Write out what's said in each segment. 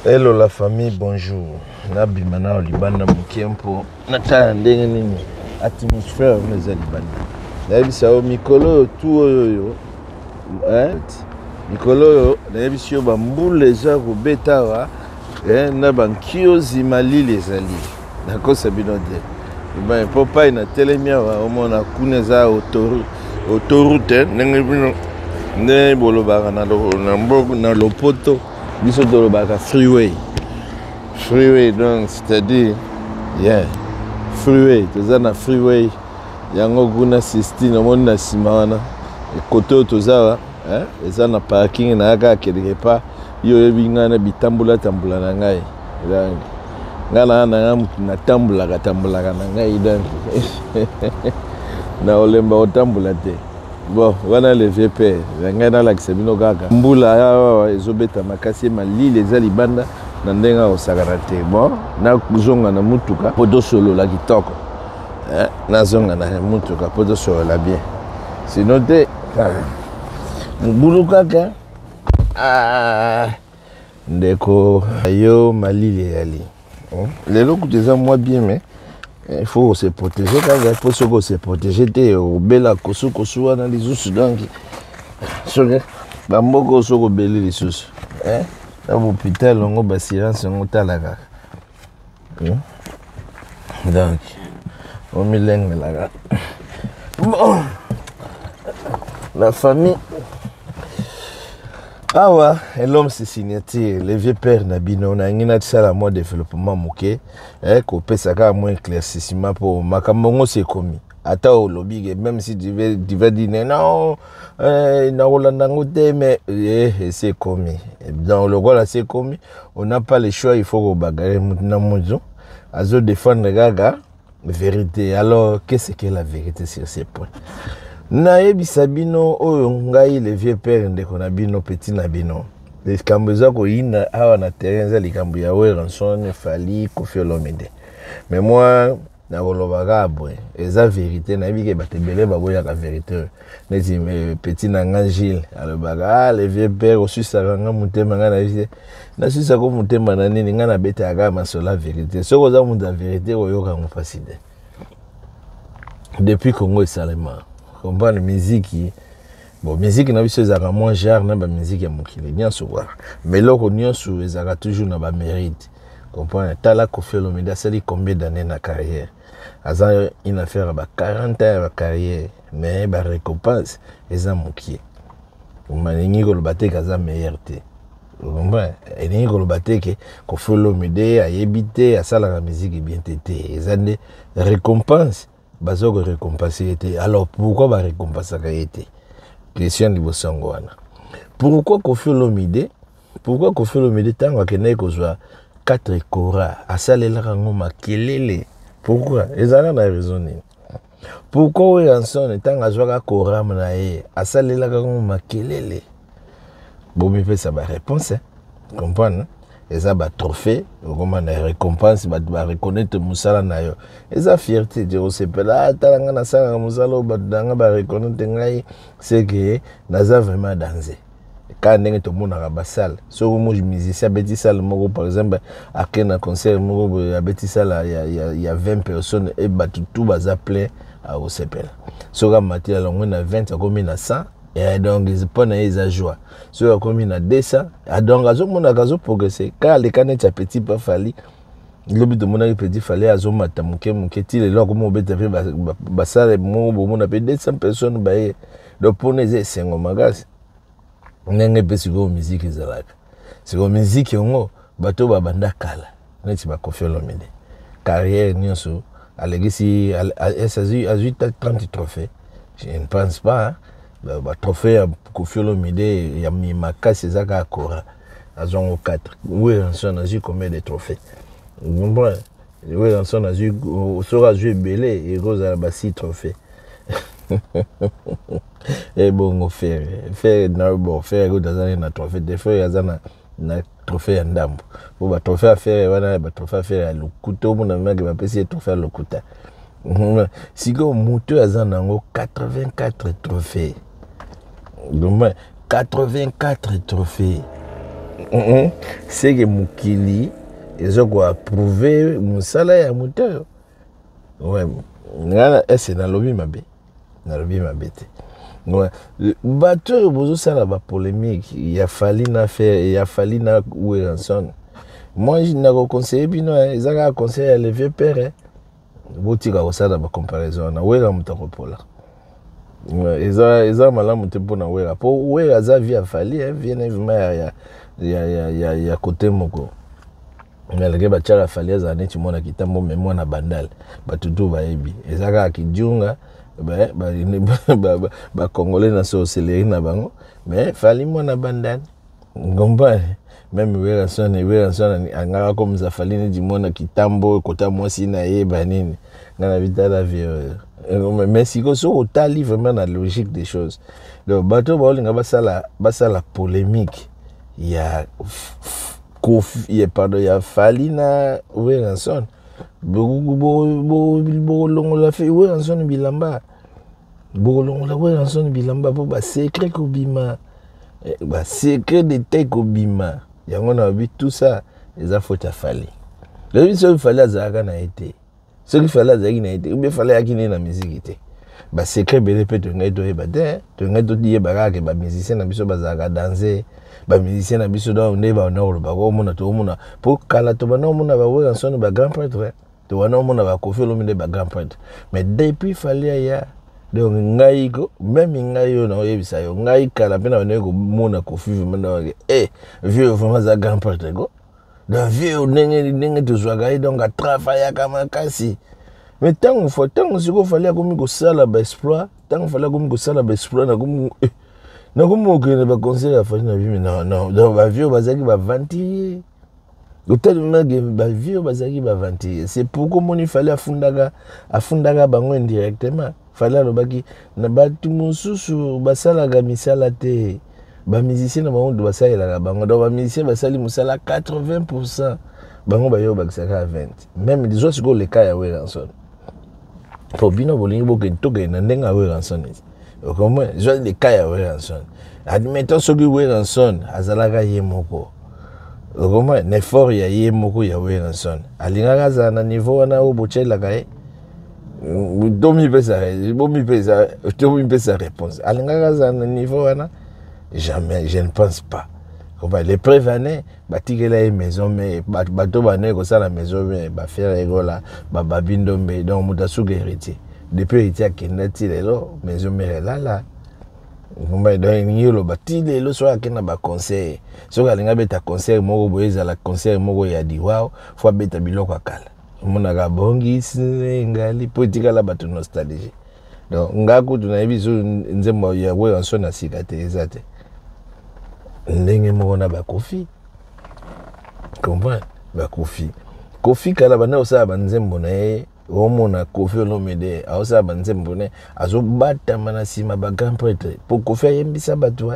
Hello la famille, bonjour. Nabi mana olibanda mukempo. Natala ndenge nini atmosphère meza libanda. Nabi sao mikolo tout oyo. Mikolo oyo nabi sio ba mbule za kubetawa na bankio zimali les ali. Nakosa binode. Ba papa ina telemia wa omona kuneza autoroute ndenge bino ne bolobaka na lopoto. Biso dolobaka freeway donc c'est-à-dire freeway toza na freeway yango kuna 16 omoni na nsima wana kote toza eza na parking na yaka quelque part yo oyebi ngai na bitambula na ngai ngai natambulaka na ngai donc na olemba otambula te. Bon, voilà le VP. Ngai na lakisa bino kaka. Mbula ya ezobeta makasi mali les alibanda na ndenga osakana te. Bon, na zonga na mutuka poto solo la kitoko. Na zonga na mutuka poto solo la bien. Sinon te mbulu kaka. Ndeko yo mali les ali. Lelo kuteza moi bien mais il faut se protéger quand il faut se protéger te obela kosu wana lisusu donc soke bamboko soko beli lisusu na hôpital ngo ba silence ngo talaka donc on mileng là bon la famille awa l'homme c'est signature le vieux père nabino na ngina tsala moi développement moké ko pesa ka moins éclaircissement pour makambo c'est commis ata au lobby même si tu veux dire non na rolanda ngote mais c'est commis dans le rôle c'est commis on n'a pas le choix il faut ko bagarre na mozo azo défendre gaga vérité alors qu'est-ce que la vérité sur ces points na yebisa bino oyo ngai le vieux père ndeko na bino petit na bino likambo eza koyinda awa na terrain eza likambo ya Werenson Fally Koffi Olomide mais moi nakolobaka boye eza vérité nayebi ke bato ebele baboyaka vérité neti petit na nga Gilles alobaka le vieux père osusaka nga motema nga nayebi te nasusaka motema na nini nga nabetaka masolo ya vérité soki oza moto ya vérité oyoka ngo mpasi te depuis Congo esalema comprendre musique bon musique na biso ezaka moins cher na ba musique ya mokili nyonso kwa mais loko nyonso ezaka toujours na ba mérite comprendre tala Koffi Olomide asali combien d'années na carrière aza une affaire ba 40 ans de carrière mais ba récompense eza mokie maningi ko lobate kaza meilleur te comprendre eningi ko lobate ke Koffi Olomide ayebite asala la musique bien tété eza ne récompense bazoko récompenser été alors pourquoi ba récompenser été question de bosangwana pourquoi Koffi Olomide tango akene kozwa 4 kora asalela ngo makelele pourquoi ezana na raison ni pourquoi Werenson tango azwaka kora na ye asalela ngo makelele bomi pesa ba réponse comprendre eza ba trophée comme na récompense ba reconnaître musala na yo eza fierté de osepela talanga na sanga musala ba danga ba reconnaître ngai c'est que naza vraiment danger quand ndenge to mona ba salle so mo musicien beti salle moko par exemple à un concert moko ya beti salle il y a 20 personnes et ba tout baza plein à osepela so ga matia longo na 20 comme na 100 et donc ils prennent les joie sur comme il a 200 donc azo mona kazo progresser car les canettes à petit pas Fally le but de mon petit Fally azo mata muke ti le loko mo bete ba sale mo bo mona pe 200 personnes ba donc pour les sengo magas ndenge pe siko musique ezalaka siko musique ngo bato ba banda kala neti ba Koffi Olomide carrière nyonso alegisi azu 30 trophées je ne pense pas ba trophée ya Koffi Olomide ya makasi ezaka akora azongo 4 Werenson a eu combien de trophées bon Werenson a eu sera joué belé et Rose a ba 6 trophées et bon faire na bon faire go dazana na trophée de faire azana na trophée ya ndambo bo ba trophée à faire wana ba trophée à faire le couteau mon ami ba pesi trophée le couteau siko moto azana ngo 84 trophées donc 84 trophées c'est que mokili ezo ko approuver musala ya moteur. Ouais, ngana ese na lobi mabe te. Ouais, bateau bozo sala ba polémique, il a fallu na faire, il a fallu na Weranson. Moi je n'a conseillé bino ezaka conseiller le vieux père. Botika ko sala ba comparaison na Wera mutako pola. Ouais, eza malamu te pona Wera. Po Wera za via fallu, vient évidemment ya côté moko. Ngalege bachara fallu za neti mona kitambo mais mona bandal. Batutu baebi. Ezaka kijunga ba congolais na sorcellerie na bango mais fali mona bandal. Ngomba même Weranson angaka comme ça fali ni dimona kitambo kota mwasi na ye banini. Ngana vitala vie. Mais si ko so otali vraiment la logique des choses. Donc bateau baolinga basala polémique. Il y a pardon, il y a fali na Weranson. Longola fait Weranson bilamba. Longola Weranson bilamba pour ba secret ko bima. Ba secret de tête ko bima. Yango na bi tout ça, les a faute à fali. Le bi so fali azaka na été. Ce qui fallait azaki na été, ou bien fallait akine na musique été. Ba secret belé peut te ngai to e ba de, te ngai to di e ba ka ba musicien na biso bazaka danser. Ba musicien na biso do ne ba na ba ko mona to mona pour kala to ba no mona ba Weranson ba grand prêtre. To wana mona ba Koffi Olomide ba grand prêtre. Mais depuis fallait ya donc ngai ko même ngai yo na yebisa yo ngai kala pena na ko mona Koffi mona vieux vraiment za grand prêtre go. Donc vieux nenge to zwaga donc a travailler kama kasi. Mais tant siko fallait ko mi ko sala ba exploit, tant fallait ko mi ko sala ba exploit na ko na ko ke ba conseil a fallait na vie non donc ba vieux bazaki ba vanti. Tellement ba vieux bazaki ba vanti. C'est pourquoi mon il fallait afundaka bango indirectement. Fallait le baki na batu mususu basala ga misala te. Ba musicien na bango basala la bango donc ba musicien basali musala 80%. Bango ba yo bakisaka 20. Même des autres go le cas ya Weranson. Pour bino bolingi boke toke na ndenga Weranson. Comment je le cas ya Weranson. Admettons ce que Weranson azalaka ye moko. Comment l'effort ya ye moko ya Weranson. Alingaka za na niveau wana o bochela kae. Domi pesa réponse. Alingaka za na niveau wana. Jamais, je ne pense pas. Les prévenez, batikela une maison, mais bato bané ko ça la maison, mais ba faire égola, ba babindombe, donc mutasuga héritier. Depuis héritier à Kendati, lelo, maison mais là. Ngomba donc nyolo bati lelo so akena ba conseil. So kalinga beta conseil moko boyeza la conseil moko ya diwao, faut beta biloko akala. Mona ga bongisi ngali politika la bato nostalgie. Donc ngaku tunayebi so nzembo ya Weranson na sikate ezate. Ndenge moko na ba Koffi. Comprends? Ba Koffi kala bana osala banzembo na ye, omona Koffi Olomide, osala banzembo na azo bata mana sima ba grand prêtre. Pour Koffi ayembisa bato.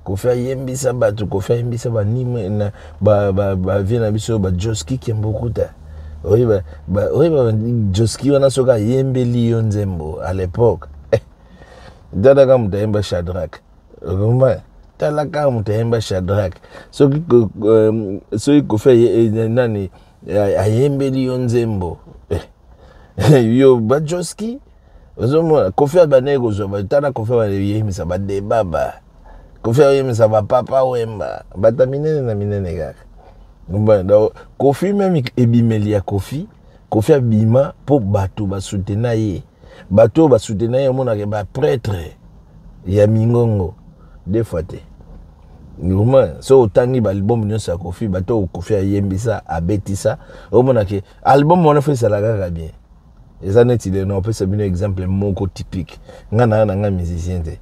Koffi ayembisa bato, Koffi ayembisa ba nime na ba vina biso ba Joski Kiambokuta. Oiba Joski wana soka yembeli yo nzembo à l'époque. Dada kama mtaemba Shadrach. Comprends? Talaka mutaemba Shadrach. So Koffi nani ayembeli yo nzembo. Yo Bajoski ozomo Koffi abaneko zo batana Koffi yemisa ba de baba. Koffi yemisa ba papa wemba. Batamine na minene kaka. Donc Koffi même ebimeli ya Koffi abima pour bato ba soutenir ye. Bato ba soutenir ye mona ke ba prêtre ya mingongo des fois te. Normal so otangi ba album nyonso ya Koffi bato Koffi ayembisa abetisa omona ke album wana fait ça la kaka bien. Eza neti de no pesa bino exemple moko typique. Nga musicien te.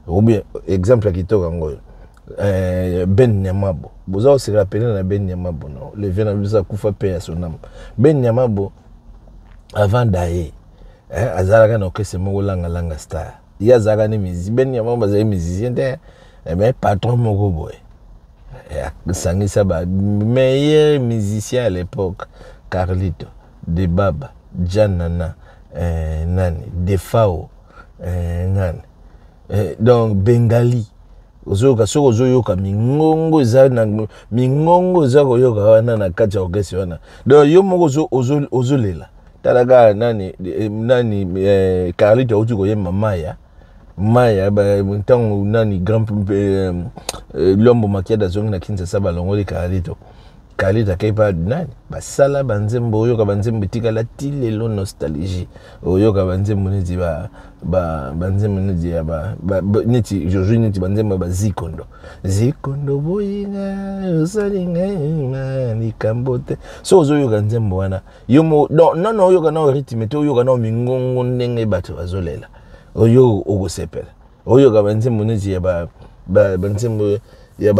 Ou bien exemple kitoko ngoyo. Ben Nyamabo. Vous avez se rappelé na Ben Nyamabo non. Le vieux na bisa kufa paix à son âme. Ben Nyamabo avant d'aller azalaka na okese moko langa star. Ya azalaka ni musicien. Ben Nyamabo azalaka musicien te. Mais patron moko boy. Sangisa ba meilleur musicien à l'époque. Carlito, De Baba, Janana, Nani, Defao, Nani. Donc Bengali. ozoyoka soki ozoyoka mingongo eza koyoka wana na kati ya orchestre wana donc yo moko ozolela talaka nani Carlito auti koyemba maya ntango nani grand Lombo Makiada zongi na Kinshasa balongoli Carlito akaipa nani basala banzembo oyoka banzembo etikala ti lelo nostalgie oyoka banzembo neti banzembo neti ya neti jojo neti banzembo zikondo boyinga osalinga likambo te so ozoyoka nzembo wana yo non oyoka na rythme te oyoka na mingongo ndenge bato bazolela oyo okosepela oyoka banzembo neti ya banzembo ya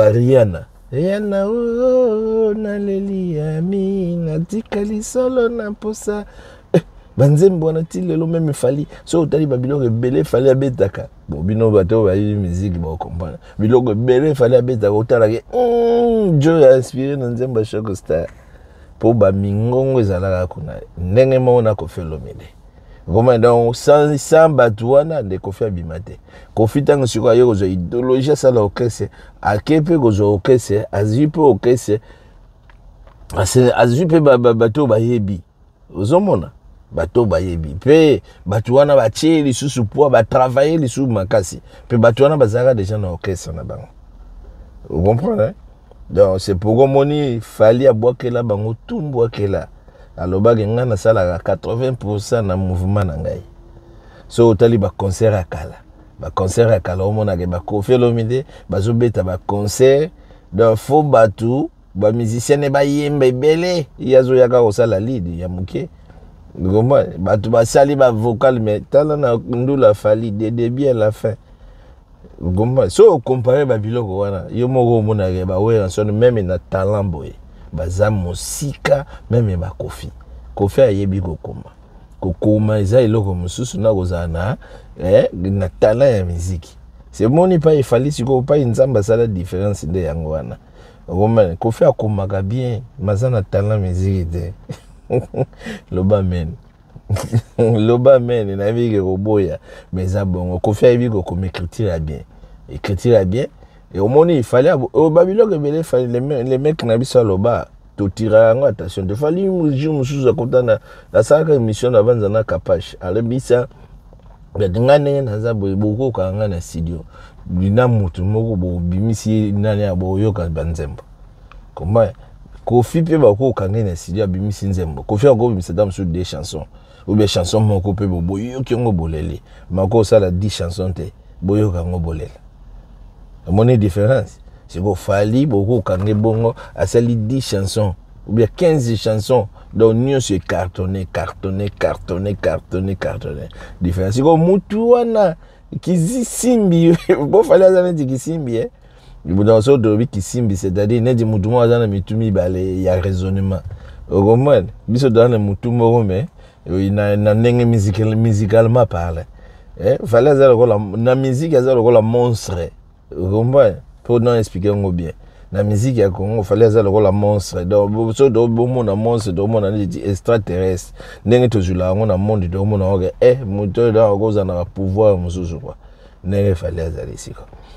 Rihanna naleli yami natikali solo na posa banzembo wana ti lelo meme fali so otali babiloko ebele fali abetaka bino bato bayi musique bakompana biloko ebele fali abetaka otalaka Joe a inspiré na nzembo ya Choco Star po bamingongo ezalaka kuna ndenge moko na Koffi Olomide Comment donc sans bato wana nde Koffi abima te Koffi ntango sikoyo aye kozwa idéologie asala orchestre ake mpe kozwa orchestre azwi mpe orchestre azwi mpe bato bayebi ozomona bato bayebi mpe bato wana batie lisusu poa batravaille lisusu makasi mpe bato wana bazalaka déjà na orchestre na bango vous comprenez donc c'est pourquoi moni fali abwakela bango tumbwakela alobaki nga nasalaka 80% na mouvement na ngai so otali baconcert ya kala omonaka baKoffi Olomide bazobeta baconcert donc fo bato bamusicien bayemba ebele yazoyaka kosala lead ya moke goma bato basali bavocal mais tala na ndula fali de début à la fin goma so comparer babiloko wana yo moko omonaka bawera son même na talent boye baza mosika meme Koffi ayebi kokoma eza eloko mosusu na kozala na talent ya miziki c'est moni pa efali siko pa nzamba asala différence nde yango wana okomana Koffi akomaka bien maza na talent miziki te loba men nayebi koboya mais eza bongo Koffi ayebi kokoma écriture bien et omoni ifali babiloko ebele ifali les mecs na biso aloba totira yango attention de fali jour mosusu akotana asalaka émission na banza na Kapache alebisa nga ndenge naza bokoka nga na studio na mutu moko bobimisi nani aboyoka banzembo koma Koffi mpe bakoka nga na studio abimisi nzembo Koffi akobimisa da mosusu des chansons ou bien chanson moko mpe boyoki yango boleli mako osala 10 chansons te boyoka yango bolela amoni différence c'est qu'il fallait beaucoup quand bongo asali 10 chansons ou bien 15 chansons donc nous c'est cartonné différence c'est comme mutu wana kisimbi bon fallait azana kisimbi dans ce dobi kisimbi c'est-à-dire nedi mutu mo azana mitumi bale ya raisonnement au comment biso dans le mutu mo mais na ndenge musicalement parler fallait azala na musique azala la monstre au comment pour non expliquer bien la musique ya Congo fallait ça le monstre donc so do bomo na monstre do mona dit extraterrestre ndenge tozula ngo na monde do mona moto da koza na pouvoir mususu quoi ndenge fallait ça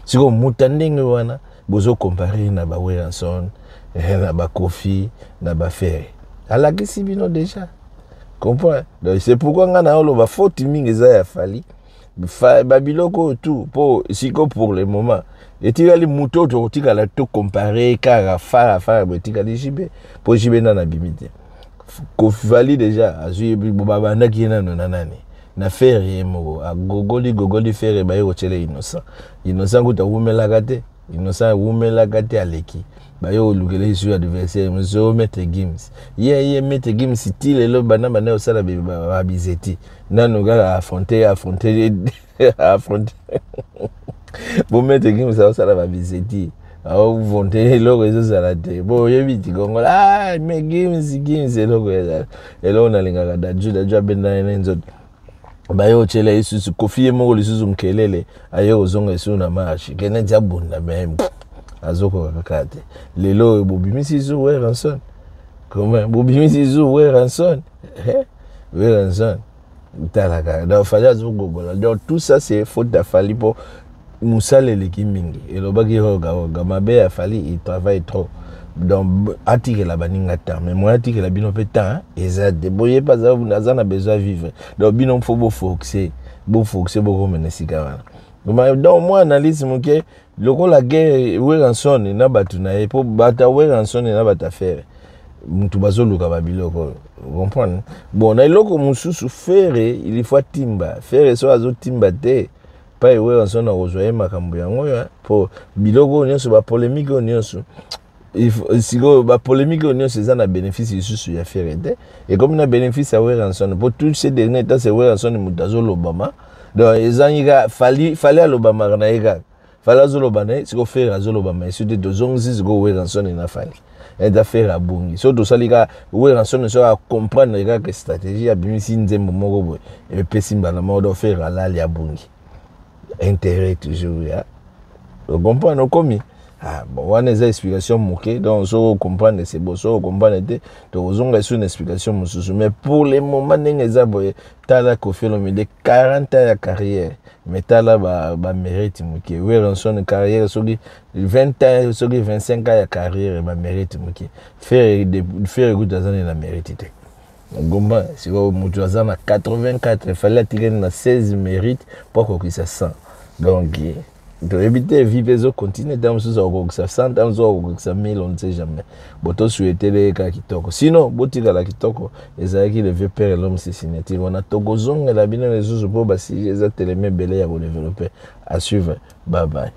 siko mutandenge wana bozo comparer na ba Weranson na ba Koffi na ba Ferry alakisi bino déjà comprends donc c'est pourquoi nga na olo ba faute mingi za ya fali babiloko tout pour le moment et tu as les moutons tu as la tout comparer car faire tu as les JB pour JB na bimite Koffi valide déjà azui babanda ki na nani na Ferry mo a gogoli Ferry ba yo chele innocent ko ta wumela kate innocent wumela kate aleki ba yo lukele sur adversaire mo Maître Gims Maître Gims style le bana osala ba bizeti nano ga affronter bon Maître Gims ça osala ba bizeti au vonter le réseau salade bon yebiti kongo mais Gims eloko elo na linga da juda benda nzo bayo chele isusu Koffi mo lisusu mkelele ayo ozonga isu na marche kene jabunda même azoko kakate lelo bobimisi zu Weranson comment bobimisi zu Weranson Weranson talaka donc fallait azogogola donc tout ça c'est faute de fali pour musala eleki mingi elobaki oga mabe afali il travaille trop donc atikela baninga temps mais moi atikela bino pe temps eza deboye pas aza na besoin vivre donc bino faut focuser beaucoup menesika wana donc moi analyse moke lokola guerre Weranson na batu na e po bata Weranson na bata faire mutu bazoluka babiloko comprendre bon na iloko mususu faire il faut timba faire so azo timba te pa Weranson na ozoye makambo yango ya po biloko nyonso ba polémique nyonso sigo ba polémique nyonso eza na bénéfice isusu ya faire te et comme na bénéfice à Weranson pour tous ces derniers temps c'est Weranson mutu azolobama donc ezanyiga fali alobama na ega fala azolobana siko faire azolobama surtout de zonzi siko Weranson na fali et d'affaire à bungi so to salika Weranson so a comprendre que stratégie a bimisi nzembo moko boy et pesimba na mode faire ala ya bungi intérêt toujours ya on comprend no komi bon on a des explications moquées donc so comprendre c'est bon so comprendre te to zonga sur une explication mususu mais pour le moment n'engeza boy tala ko fait le de 40 ans de carrière mais tala ba mérite moke Weranson carrière so 20 ans so 25 ans de carrière ba mérite moke faire good azana na mérite te gomba si vous mutu azana 84 fallait tirer na 16 mérite pour que ça 100 donc de éviter vivre les autres continents dans ce genre ça 100 dans ce genre ça 1000 on ne sait jamais boto souhaiter les cas kitoko sinon botika la kitoko ezaki le vieux père l'homme c'est signature on a togozong la bino les autres pour basi les ateliers belé à développer à suivre bye bye.